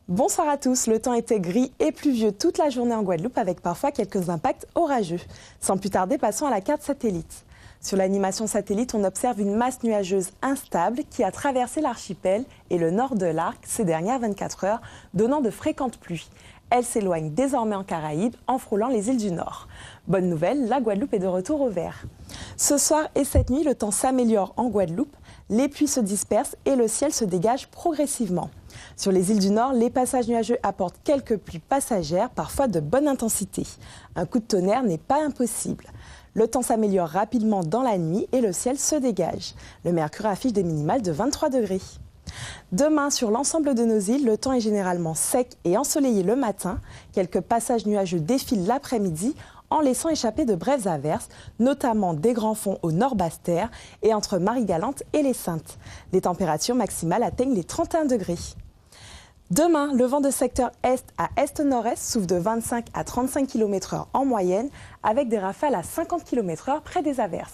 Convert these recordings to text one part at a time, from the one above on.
Bonsoir à tous, le temps était gris et pluvieux toute la journée en Guadeloupe avec parfois quelques impacts orageux. Sans plus tarder, passons à la carte satellite. Sur l'animation satellite, on observe une masse nuageuse instable qui a traversé l'archipel et le nord de l'arc ces dernières 24 heures, donnant de fréquentes pluies. Elle s'éloigne désormais en Caraïbes en frôlant les îles du Nord. Bonne nouvelle, la Guadeloupe est de retour au vert. Ce soir et cette nuit, le temps s'améliore en Guadeloupe, les pluies se dispersent et le ciel se dégage progressivement. Sur les îles du Nord, les passages nuageux apportent quelques pluies passagères, parfois de bonne intensité. Un coup de tonnerre n'est pas impossible. Le temps s'améliore rapidement dans la nuit et le ciel se dégage. Le mercure affiche des minimales de 23 degrés. Demain, sur l'ensemble de nos îles, le temps est généralement sec et ensoleillé le matin. Quelques passages nuageux défilent l'après-midi en laissant échapper de brèves averses, notamment des grands fonds au nord Basse-Terre et entre Marie-Galante et les Saintes. Les températures maximales atteignent les 31 degrés. Demain, le vent de secteur est à est-nord-est souffle de 25 à 35 km/h en moyenne, avec des rafales à 50 km/h près des averses.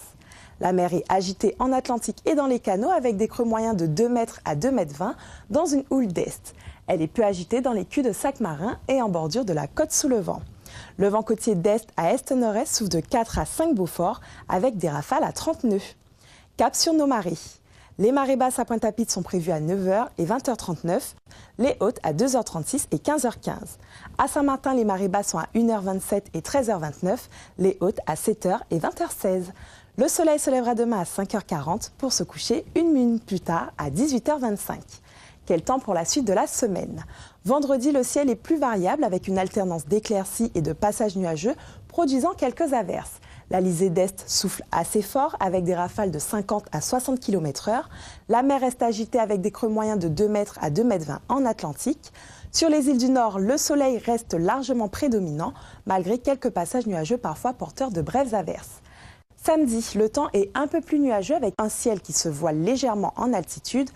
La mer est agitée en Atlantique et dans les canaux avec des creux moyens de 2 mètres à 2,20 mètres dans une houle d'est. Elle est peu agitée dans les culs de Sac-Marin et en bordure de la côte sous le vent. Le vent côtier d'est à est-nord-est souffle de 4 à 5 Beaufort avec des rafales à 30 nœuds. Cap sur nos marées. Les marées basses à Pointe-à-Pitre sont prévues à 9h et 20h39, les hautes à 2h36 et 15h15. À Saint-Martin, les marées basses sont à 1h27 et 13h29, les hautes à 7h et 20h16. Le soleil se lèvera demain à 5h40 pour se coucher une minute plus tard à 18h25. Quel temps pour la suite de la semaine? Vendredi, le ciel est plus variable avec une alternance d'éclaircies et de passages nuageux produisant quelques averses. L'Alizé d'Est souffle assez fort avec des rafales de 50 à 60 km/h. La mer reste agitée avec des creux moyens de 2 mètres à 2,20 mètres en Atlantique. Sur les îles du Nord, le soleil reste largement prédominant malgré quelques passages nuageux parfois porteurs de brèves averses. Samedi, le temps est un peu plus nuageux avec un ciel qui se voile légèrement en altitude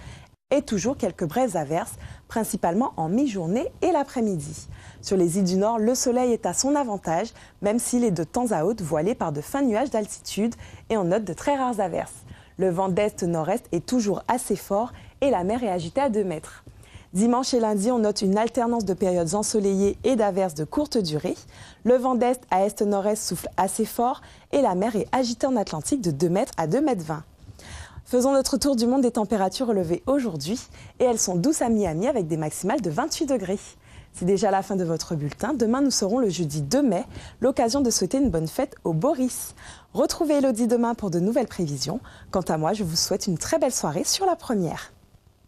et toujours quelques brèves averses, principalement en mi-journée et l'après-midi. Sur les îles du Nord, le soleil est à son avantage, même s'il est de temps à autre voilé par de fins nuages d'altitude et on note de très rares averses. Le vent d'est-nord-est est toujours assez fort et la mer est agitée à 2 mètres. Dimanche et lundi, on note une alternance de périodes ensoleillées et d'averses de courte durée. Le vent d'est à est-nord-est souffle assez fort et la mer est agitée en Atlantique de 2 mètres à 2,20 mètres. Faisons notre tour du monde des températures relevées aujourd'hui et elles sont douces à Miami avec des maximales de 28 degrés. C'est déjà la fin de votre bulletin. Demain, nous serons le jeudi 2 mai, l'occasion de souhaiter une bonne fête au Boris. Retrouvez Elodie demain pour de nouvelles prévisions. Quant à moi, je vous souhaite une très belle soirée sur la première.